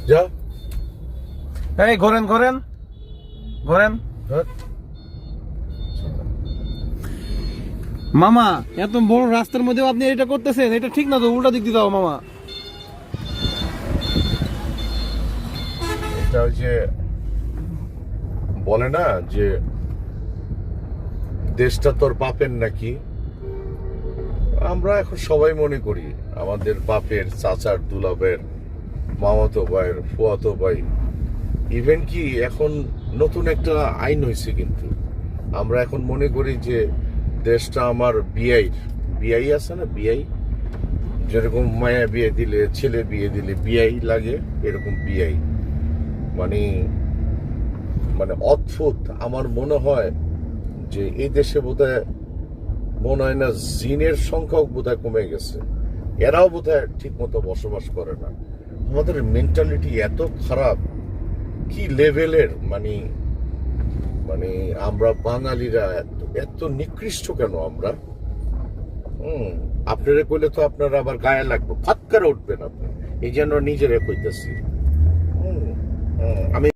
যা এই ঘোরেন ঘোরেন ঘোরেন। ধর। মামা এত বড় রাস্তার মধ্যে আপনি এটা করতেছেন, এটা ঠিক না তো, উল্টা দিক দিয়ে দাও মামা। এটা ওই যে বলে না যে দেশটা তোর বাপের নাকি, আমরা এখন সবাই মনে করি আমাদের বাপের, চাচার, দুলাবের, মামাতো ভাইয়ের, ফুয়াতো ভাই। ইভেন কি এখন নতুন একটা আইন হয়েছে, কিন্তু আমরা এখন মনে করি যে দেশটা আমার বিআই। বিআই আছে না, বিআই, যেরকম মায়া বিয়ে দিলে, ছেলে বিয়ে দিলে বিআই লাগে, এরকম বিআই। মানে মানে অদ্ভুত। আমার মনে হয় যে এই দেশে বোধহয় মনে হয় না জিনের সংখ্যাও বোধহয় কমে গেছে, এরাও বোধহয় ঠিক মতো বসবাস করে না। আমাদের মেন্টালিটি এত খারাপ, কি লেভেলের! মানে মানে আমরা বাঙালিরা এত এত নিকৃষ্ট কেন আমরা? আপনারা কইলে তো আপনারা আবার গায়ে লাগবে, ফাত করে উঠবেন আপনি। এই জন্য নিজেরা কইতেছি। আমি